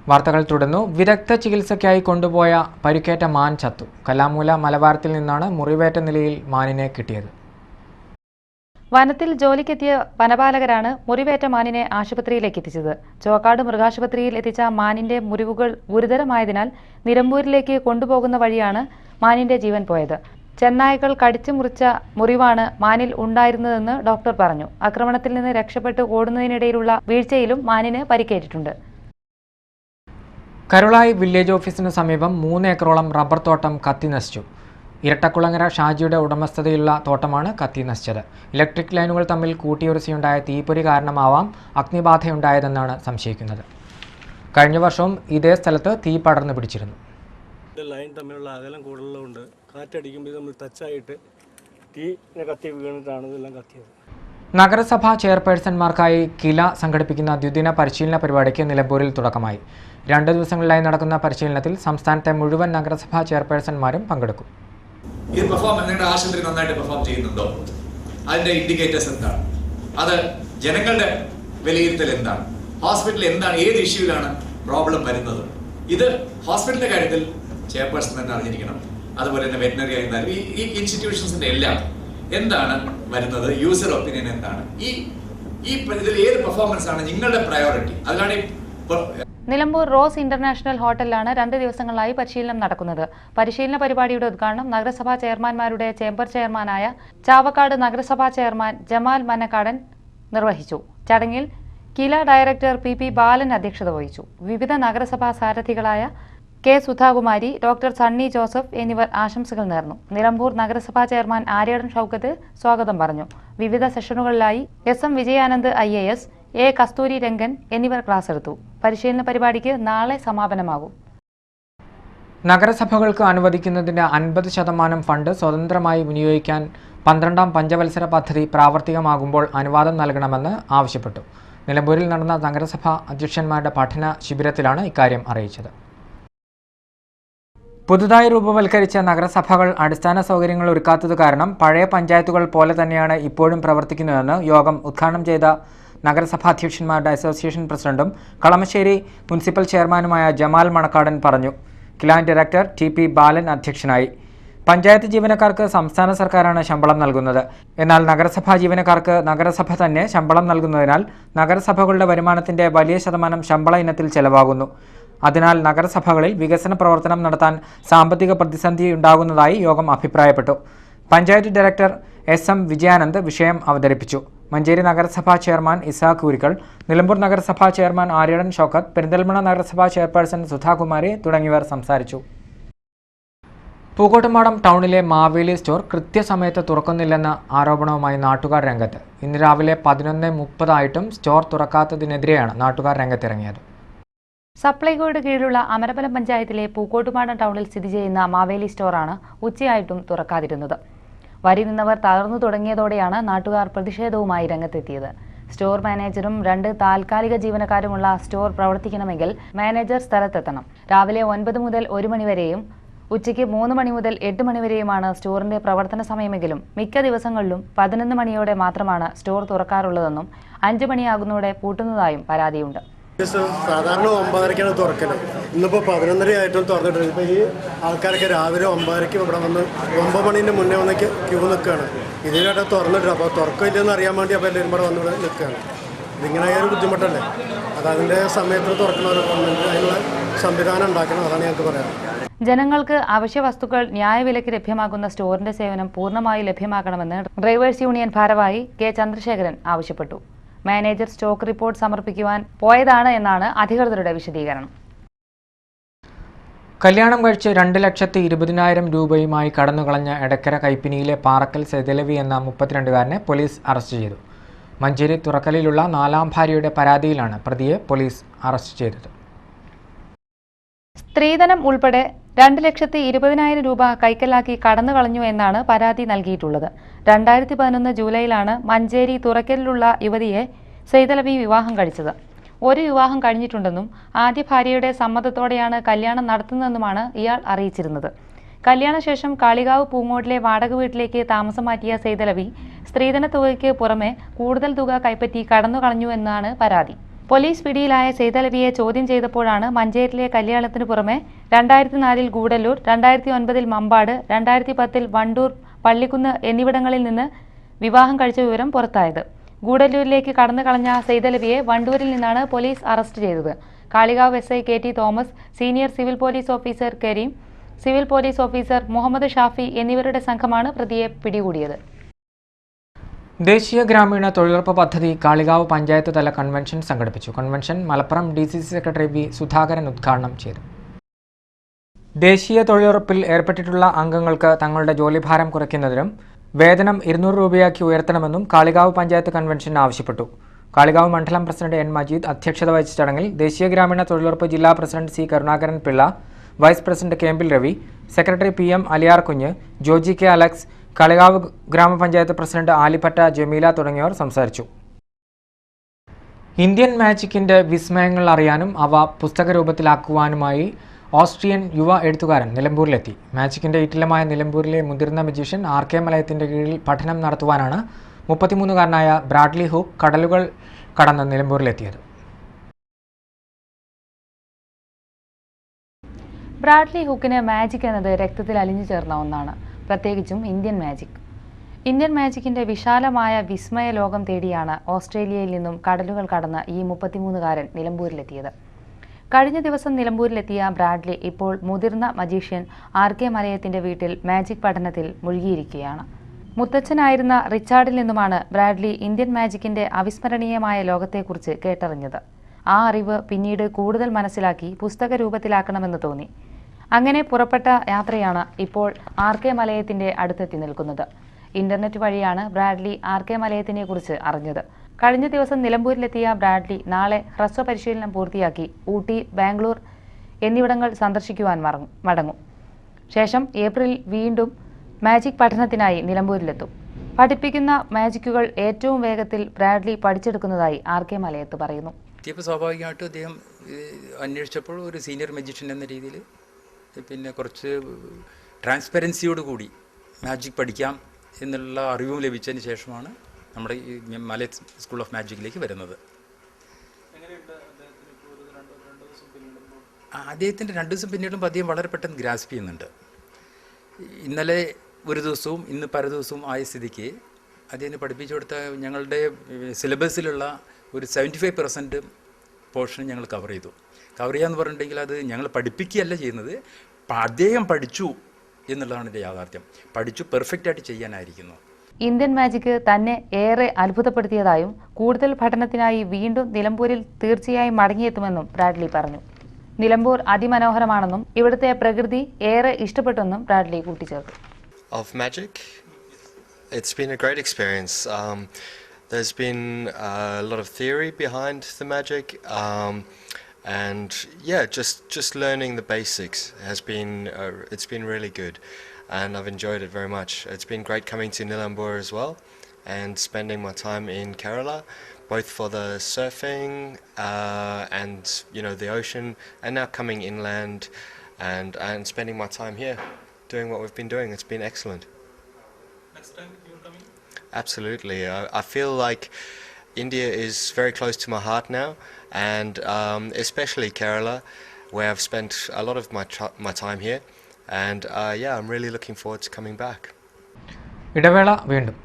വാർത്തകൾ തുടർന്നു. വിദഗ്ധ ചികിത്സയ്ക്കായി കൊണ്ടുപോയ പരിക്കേറ്റ മാൻ ചത്തു. കല്ലാമൂല മലബാരത്തിൽ നിന്നാണ് മുറിവേറ്റ നിലയിൽ മാനിനെ കിട്ടിയത്. വനത്തിൽ ജോലിക്കെത്തിയ വനപാലകരാണ് മുറിവേറ്റ മാനിനെ ആശുപത്രിയിലേക്ക് എത്തിച്ചത്. ചോക്കാട് മൃഗാശുപത്രിയിൽ എത്തിച്ച മാനിന്റെ മുറിവുകൾ ഗുരുതരമായതിനാൽ നിലമ്പൂരിലേക്ക് കൊണ്ടുപോകുന്ന വഴിയാണ് മാനിന്റെ ജീവൻ പോയത്. ചെന്നായ്ക്കൾ കടിച്ചു മുറിച്ച മുറിവാണ് മാനിൽ ഉണ്ടായിരുന്നതെന്ന് ഡോക്ടർ പറഞ്ഞു. ആക്രമണത്തിൽ നിന്ന് രക്ഷപ്പെട്ട് ഓടുന്നതിനിടയിലുള്ള വീഴ്ചയിലും മാനിന് പരിക്കേറ്റിട്ടുണ്ട്. കരുളായി വില്ലേജ് ഓഫീസിന് സമീപം 3 ഏക്കറോളം റബ്ബർ തോട്ടം കത്തി നശിച്ചു. ഇരട്ടക്കുളങ്ങര ഷാജിയുടെ ഉടമസ്ഥതയിലുള്ള തോട്ടമാണ് കത്തി നശിച്ചത്. ഇലക്ട്രിക് ലൈനുകൾ തമ്മിൽ കൂട്ടിയുരസിയുണ്ടായ തീപ്പൊരി കാരണമാവാം അഗ്നിബാധയുണ്ടായതെന്നാണ് സംശയിക്കുന്നത്. കഴിഞ്ഞ വർഷവും ഇതേ സ്ഥലത്ത് തീ പടർന്നു പിടിച്ചിരുന്നു. ലൈൻ തമ്മിലുള്ള അകലം കൂടുതലുണ്ട്. കാറ്റടിക്കുമ്പോൾ നമ്മൾ ടച്ചായിട്ട് തീ കത്തി വീണിട്ടാണ് ഇതെല്ലാം കത്തിയത്. നഗരസഭാ ചെയർപേഴ്സൺമാർക്കായി കില സംഘടിപ്പിക്കുന്ന ദ്വിദിന പരിശീലന പരിപാടിക്ക് നിലമ്പൂരിൽ തുടക്കമായി. 2 ദിവസങ്ങളിലായി നടക്കുന്ന പരിശീലനത്തിൽ സംസ്ഥാനത്തെ മുഴുവൻ നഗരസഭാ ചെയർപേഴ്സൺമാരും പങ്കെടുക്കും. ഈ പെർഫോമൻസ് നിങ്ങളുടെ ആശുപത്രി നന്നായിട്ട് പെർഫോം ചെയ്യുന്നുണ്ടോ? അതിന്റെ ഇൻഡിക്കേറ്റേഴ്സ് എന്താണ്? അത് ജനങ്ങളുടെ വിലയിരുത്തൽ എന്താണ്? ഹോസ്പിറ്റലിൽ എന്താണ്, ഏത് ഇഷ്യൂവിലാണ് പ്രോബ്ലം വരുന്നത്? ഇത് ഹോസ്പിറ്റലിന്റെ കാര്യത്തിൽ ചെയർപേഴ്സൺ തന്നെ അറിഞ്ഞിരിക്കണം. അതുപോലെ തന്നെ വെറ്റിനറി ആയിരുന്നാലും ഈ ഇൻസ്റ്റിറ്റ്യൂഷൻസിന്റെ എല്ലാം എന്താണ് വരുന്നത്, യൂസർ ഒപ്പീനിയൻ എന്താണ്, ഇതിൽ ഏത് പെർഫോമൻസ് ആണ് നിങ്ങളുടെ പ്രയോറിറ്റി? അതിലാണ് നിലമ്പൂർ റോസ് ഇന്റർനാഷണൽ ഹോട്ടലിലാണ് 2 ദിവസങ്ങളിലായി പരിശീലനം നടക്കുന്നത്. പരിശീലന പരിപാടിയുടെ ഉദ്ഘാടനം നഗരസഭാ ചെയർമാൻമാരുടെ ചേംബർ ചെയർമാനായ ചാവക്കാട് നഗരസഭാ ചെയർമാൻ ജമാൽ മനക്കാടൻ നിർവഹിച്ചു. ചടങ്ങിൽ കില ഡയറക്ടർ പി ബാലൻ അധ്യക്ഷത വഹിച്ചു. വിവിധ നഗരസഭാ സാരഥികളായ കെ സുധാകുമാരി, ഡോക്ടർ സണ്ണി ജോസഫ് എന്നിവർ ആശംസകൾ നേർന്നു. നിലമ്പൂർ നഗരസഭാ ചെയർമാൻ ആര്യടൻ ഷൗക്കത്ത് സ്വാഗതം പറഞ്ഞു. വിവിധ സെഷനുകളിലായി SM Vijayanand IAS, A Kasturi Rangan എന്നിവർ ക്ലാസ് എടുത്തു. പരിശീലന പരിപാടിക്ക് നാളെ സമാപനമാകും. നഗരസഭകൾക്ക് അനുവദിക്കുന്നതിന്റെ 50% ഫണ്ട് സ്വതന്ത്രമായി വിനിയോഗിക്കാൻ 12ാം പഞ്ചവത്സര പദ്ധതി പ്രാവർത്തികമാകുമ്പോൾ അനുവാദം നൽകണമെന്ന് ആവശ്യപ്പെട്ടു. നിലമ്പൂരിൽ നടന്ന നഗരസഭാ അധ്യക്ഷന്മാരുടെ പഠന ശിബിരത്തിലാണ് ഇക്കാര്യം അറിയിച്ചത്. പുതുതായി രൂപവൽക്കരിച്ച നഗരസഭകൾ അടിസ്ഥാന സൗകര്യങ്ങൾ ഒരുക്കാത്തത് കാരണം പഴയ പഞ്ചായത്തുകൾ പോലെ തന്നെയാണ് ഇപ്പോഴും പ്രവർത്തിക്കുന്നതെന്ന് യോഗം ഉദ്ഘാടനം ചെയ്ത നഗരസഭാ അധ്യക്ഷന്മാരുടെ അസോസിയേഷൻ പ്രസിഡന്റും കളമശ്ശേരി മുനിസിപ്പൽ ചെയർമാനുമായ ജമാൽ മണക്കാടൻ പറഞ്ഞു. കിലാൻ ഡയറക്ടർ TP ബാലൻ അധ്യക്ഷനായി. പഞ്ചായത്ത് ജീവനക്കാർക്ക് സംസ്ഥാന സർക്കാരാണ് ശമ്പളം നൽകുന്നത്. എന്നാൽ നഗരസഭാ ജീവനക്കാർക്ക് നഗരസഭ തന്നെ ശമ്പളം നൽകുന്നതിനാൽ നഗരസഭകളുടെ വരുമാനത്തിന്റെ വലിയ ശതമാനം ശമ്പള ഇനത്തിൽ ചെലവാകുന്നു. അതിനാൽ നഗരസഭകളിൽ വികസന പ്രവർത്തനം നടത്താൻ സാമ്പത്തിക പ്രതിസന്ധി ഉണ്ടാകുന്നതായി യോഗം അഭിപ്രായപ്പെട്ടു. പഞ്ചായത്ത് ഡയറക്ടർ SM വിജയാനന്ദ് വിഷയം അവതരിപ്പിച്ചു. മഞ്ചേരി നഗരസഭാ ചെയർമാൻ ഇസാഖ് കൂരിക്കൽ, നിലമ്പൂർ നഗരസഭാ ചെയർമാൻ ആര്യടൻ ഷൗക്കത്ത്, പെരിന്തൽമണ്ണ നഗരസഭാ ചെയർപേഴ്സൺ സുധാകുമാരി തുടങ്ങിയവർ സംസാരിച്ചു. പൂക്കോട്ടുംപാടം ടൗണിലെ മാവേലി സ്റ്റോർ കൃത്യസമയത്ത് തുറക്കുന്നില്ലെന്ന ആരോപണവുമായി നാട്ടുകാർ രംഗത്ത്. ഇന്ന് രാവിലെ 11:30 സ്റ്റോർ തുറക്കാത്തതിനെതിരെയാണ് നാട്ടുകാർ രംഗത്തിറങ്ങിയത്. സപ്ലൈകോയുടെ കീഴിലുള്ള അമരമ്പലം പഞ്ചായത്തിലെ പൂക്കോട്ടുംപാടം ടൗണിൽ സ്ഥിതി ചെയ്യുന്ന മാവേലി സ്റ്റോറാണ് ഉച്ചയായിട്ടും തുറക്കാതിരുന്നത്. വരി നിന്നവർ തളർന്നു തുടങ്ങിയതോടെയാണ് നാട്ടുകാർ പ്രതിഷേധവുമായി രംഗത്തെത്തിയത്. സ്റ്റോർ മാനേജറും 2 താൽക്കാലിക ജീവനക്കാരുമുള്ള സ്റ്റോർ പ്രവർത്തിക്കണമെങ്കിൽ മാനേജർ സ്ഥലത്തെത്തണം. രാവിലെ 9 മുതൽ 1 മണിവരെയും ഉച്ചയ്ക്ക് 3 മണി മുതൽ 8 മണിവരെയുമാണ് സ്റ്റോറിന്റെ പ്രവർത്തന സമയമെങ്കിലും മിക്ക ദിവസങ്ങളിലും 11 മണിയോടെ മാത്രമാണ് സ്റ്റോർ തുറക്കാറുള്ളതെന്നും 5 മണിയാകുന്നതോടെ പൂട്ടുന്നതായും പരാതിയുണ്ട്. സാധാരണ 9:30 തുറക്കല്. ഇന്നിപ്പോൾ 11:30 ആയിട്ടും തുറന്നിട്ടുണ്ട്. ഇപ്പോൾ ഈ ആൾക്കാരൊക്കെ രാവിലെ 9:30 ഇവിടെ വന്ന് 9 മണീൻ്റെ മുന്നേ വന്ന് ക്യൂ നിൽക്കുകയാണ്. ഇതിലായിട്ട് തുറന്നിട്ടില്ല. അപ്പോൾ തുറക്കില്ലെന്ന് അറിയാൻ വേണ്ടി അപ്പോൾ എല്ലാവരും ഇവിടെ വന്നിവിടെ നിൽക്കുകയാണ്. ഇതിങ്ങനെ ആയൊരു ബുദ്ധിമുട്ടല്ലേ? അത് അതിൻ്റെ സമയത്ത് തുറക്കണമല്ലോ. ഗവൺമെൻറ് അതിനുള്ള സംവിധാനം ഉണ്ടാക്കണം. അതാണ് ഞങ്ങൾക്ക് പറയാം. ജനങ്ങൾക്ക് അവശ്യ വസ്തുക്കൾ ന്യായവിലയ്ക്ക് ലഭ്യമാകുന്ന സ്റ്റോറിന്റെ സേവനം പൂർണ്ണമായി ലഭ്യമാക്കണമെന്ന് ഡ്രൈവേഴ്സ് യൂണിയൻ ഭാരവാഹി K ചന്ദ്രശേഖരൻ ആവശ്യപ്പെട്ടു. മാനേജർ സ്റ്റോക്ക് റിപ്പോർട്ട് സമർപ്പിക്കുവാൻ പോയതാണ് എന്നാണ് അധികൃതരുടെ വിശദീകരണം. കല്യാണം കഴിച്ച് 2,20,000 രൂപയുമായി കടന്നുകളഞ്ഞ എടക്കര കൈപ്പിനിയിലെ പാറക്കൽ സൈതലവി എന്ന 32-കാരനെ പോലീസ് അറസ്റ്റ് ചെയ്തു. മഞ്ചേരി തുറക്കലിലുള്ള 4ാം ഭാര്യയുടെ പരാതിയിലാണ് പ്രതിയെ പോലീസ് അറസ്റ്റ് ചെയ്തത്. സ്ത്രീധനം ഉൾപ്പെടെ 2,20,000 രൂപ കൈക്കലാക്കി കടന്നുകളഞ്ഞു എന്നാണ് പരാതി നൽകിയിട്ടുള്ളത്. 2011 ജൂലൈയിലാണ് മഞ്ചേരി തുറക്കലിലുള്ള യുവതിയെ സൈതലവി വിവാഹം കഴിച്ചത്. ഒരു വിവാഹം കഴിഞ്ഞിട്ടുണ്ടെന്നും ആദ്യ ഭാര്യയുടെ സമ്മതത്തോടെയാണ് കല്യാണം നടത്തുന്നതെന്നുമാണ് ഇയാൾ അറിയിച്ചിരുന്നത്. കല്യാണശേഷം കാളികാവ് പൂങ്ങോട്ടിലെ വാടക വീട്ടിലേക്ക് താമസം മാറ്റിയ സൈതലവി സ്ത്രീധന തുകയ്ക്ക് പുറമെ കൂടുതൽ തുക കൈപ്പറ്റി കടന്നുകളഞ്ഞു എന്നാണ് പരാതി. പോലീസ് പിടിയിലായ സെയ്തലവിയെ ചോദ്യം ചെയ്തപ്പോഴാണ് മഞ്ചേരിയിലെ കല്യാണത്തിനു പുറമെ 2004 ഗൂഡല്ലൂർ, 2009 മമ്പാട്, 2010 വണ്ടൂർ, പള്ളിക്കുന്ന് എന്നിവിടങ്ങളിൽ നിന്ന് വിവാഹം കഴിച്ച വിവരം പുറത്തായത്. ഗൂഡല്ലൂരിലേക്ക് കടന്നു കളഞ്ഞ സെയ്തലവിയെ വണ്ടൂരിൽ നിന്നാണ് പോലീസ് അറസ്റ്റ് ചെയ്തത്. Kalikavu SI KT Thomas, senior civil police officer Kareem, civil police officer Muhammad Shafi എന്നിവരുടെ സംഘമാണ് പ്രതിയെ പിടികൂടിയത്. ദേശീയ ഗ്രാമീണ തൊഴിലുറപ്പ് പദ്ധതി കാളികാവ് പഞ്ചായത്ത് തല കൺവെൻഷൻ സംഘടിപ്പിച്ചു. Convention Malappuram DCC secretary B. Sudhakaran ഉദ്ഘാടനം ചെയ്തു. ദേശീയ തൊഴിലുറപ്പിൽ ഏർപ്പെട്ടിട്ടുള്ള അംഗങ്ങൾക്ക് തങ്ങളുടെ ജോലിഭാരം കുറയ്ക്കുന്നതിനും വേതനം 200 രൂപയാക്കി ഉയർത്തണമെന്നും കാളികാവ് പഞ്ചായത്ത് കൺവെൻഷൻ ആവശ്യപ്പെട്ടു. കാളികാവ് മണ്ഡലം പ്രസിഡന്റ് N. മജീദ് അധ്യക്ഷത വഹിച്ച ചടങ്ങിൽ ദേശീയ ഗ്രാമീണ തൊഴിലുറപ്പ് ജില്ലാ president C. Karunakaran Pillai, vice president Kempil Ravi, secretary PM Aliyar Kunju, Joji K. Alex, Kalikavu ഗ്രാമപഞ്ചായത്ത് പ്രസിഡന്റ് ആലിപ്പറ്റ ജമീല തുടങ്ങിയവർ സംസാരിച്ചു. ഇന്ത്യൻ മാജിക്കിന്റെ വിസ്മയങ്ങൾ അറിയാനും അവ പുസ്തകരൂപത്തിലാക്കുവാനുമായി ഓസ്ട്രിയൻ യുവ എഴുത്തുകാരൻ നിലമ്പൂരിലെത്തി. മാജിക്കിന്റെ ഈറ്റിലമായ നിലമ്പൂരിലെ മുതിർന്ന മജീഷ്യൻ RK മലയത്തിന്റെ കീഴിൽ പഠനം നടത്തുവാനാണ് 33കാരനായ ബ്രാഡ്ലി ഹൂക്ക് കടലുകൾ കടന്ന് നിലമ്പൂരിലെത്തിയത്. ബ്രാഡ്ലി ഹൂക്കിന് മാജിക് എന്നത് രക്തത്തിൽ അലിഞ്ഞു ചേർന്ന ഒന്നാണ്, പ്രത്യേകിച്ചും ഇന്ത്യൻ മാജിക്. ഇന്ത്യൻ മാജിക്കിന്റെ വിശാലമായ വിസ്മയ ലോകം തേടിയാണ് ഓസ്ട്രേലിയയിൽ നിന്നും കടലുകൾ കടന്ന് ഈ 33കാരൻ നിലമ്പൂരിലെത്തിയത്. കഴിഞ്ഞ ദിവസം നിലമ്പൂരിലെത്തിയ ബ്രാഡ്ലി ഇപ്പോൾ മുതിർന്ന മജീഷ്യൻ RK മലയത്തിന്റെ വീട്ടിൽ മാജിക് പഠനത്തിൽ മുഴുകിയിരിക്കുകയാണ്. മുത്തച്ഛനായിരുന്ന റിച്ചാർഡിൽ നിന്നുമാണ് ബ്രാഡ്ലി ഇന്ത്യൻ മാജിക്കിന്റെ അവിസ്മരണീയമായ ലോകത്തെക്കുറിച്ച് കേട്ടറിഞ്ഞത്. ആ അറിവ് പിന്നീട് കൂടുതൽ മനസ്സിലാക്കി പുസ്തക രൂപത്തിലാക്കണമെന്ന് തോന്നി. അങ്ങനെ പുറപ്പെട്ട യാത്രയാണ് ഇപ്പോൾ RK മലയത്തിന്റെ അടുത്തെത്തി നിൽക്കുന്നത്. ഇന്റർനെറ്റ് വഴിയാണ് ബ്രാഡ്ലി RK മലയത്തിനെ കുറിച്ച് അറിഞ്ഞത്. കഴിഞ്ഞ ദിവസം നിലമ്പൂരിലെത്തിയ ബ്രാഡ്ലി നാളെ ഹ്രസ്വ പരിശീലനം പൂർത്തിയാക്കി ഊട്ടി, ബാംഗ്ലൂർ എന്നിവിടങ്ങൾ സന്ദർശിക്കുവാൻ മടങ്ങും. ശേഷം ഏപ്രിലിൽ വീണ്ടും മാജിക് പഠനത്തിനായി നിലമ്പൂരിലെത്തും. പഠിപ്പിക്കുന്ന മാജിക്കുകൾ ഏറ്റവും വേഗത്തിൽ ബ്രാഡ്ലി പഠിച്ചെടുക്കുന്നതായി RK മലയത്ത് പറയുന്നു. ഇപ്പോൾ സ്വാഭാവികമായിട്ടും അദ്ദേഹം അന്വേഷിച്ചപ്പോൾ ഒരു സീനിയർ മജീഷ്യൻ എന്ന രീതിയിൽ പിന്നെ കുറച്ച് ട്രാൻസ്പെറൻസിയോടുകൂടി മാജിക് പഠിക്കാം എന്നുള്ള അറിവും ലഭിച്ചതിന് ശേഷമാണ് നമ്മുടെ ഈ മലയ സ്കൂൾ ഓഫ് മാജിക്കിലേക്ക് വരുന്നത്. അദ്ദേഹത്തിൻ്റെ 2 ദിവസം പിന്നീടും അദ്ദേഹം വളരെ പെട്ടെന്ന് ഗ്രാസ്പ് ചെയ്യുന്നുണ്ട്. ഇന്നലെ ഒരു ദിവസവും ഇന്ന് പല ദിവസവും ആയ സ്ഥിതിക്ക് അദ്ദേഹത്തിന് പഠിപ്പിച്ചു കൊടുത്ത ഞങ്ങളുടെ സിലബസിലുള്ള ഒരു 75% പോർഷൻ ഞങ്ങൾ കവർ ചെയ്തു. കവർ ചെയ്യാന്ന് പറഞ്ഞിട്ടുണ്ടെങ്കിൽ അത് ഞങ്ങൾ പഠിപ്പിക്കുകയല്ല ചെയ്യുന്നത്, അദ്ദേഹം പഠിച്ചു എന്നുള്ളതാണ് എൻ്റെ യാഥാർത്ഥ്യം. പഠിച്ചു പെർഫെക്റ്റായിട്ട് ചെയ്യാനായിരിക്കുന്നു. ഇന്ത്യൻ മാജിക് തന്നെ ഏറെ അത്ഭുതപ്പെടുത്തിയതായും കൂടുതൽ പഠനത്തിനായി വീണ്ടും നിലമ്പൂരിൽ തീർച്ചയായും മടങ്ങിയെത്തുമെന്നും ബ്രാഡ്ലി പറഞ്ഞു. നിലമ്പൂർ അതിമനോഹരമാണെന്നും ഇവിടുത്തെ പ്രകൃതി ഏറെ ഇഷ്ടപ്പെട്ടെന്നും ബ്രാഡ്ലി കൂട്ടിച്ചേർത്തു. Of magic, it's been a great experience. There's been a lot of theory behind the magic, and yeah, just learning the basics has been it's been really good, and I've enjoyed it very much. It's been great coming to Nilambur as well and spending my time in Kerala, both for the surfing and the ocean, and now coming inland and spending my time here doing what we've been doing. It's been excellent. Next time you're coming? Absolutely. I feel like India is very close to my heart now, and especially Kerala, where I've spent a lot of my time here, and yeah, I'm really looking forward to coming back. ഇടവേള വീണ്ടും.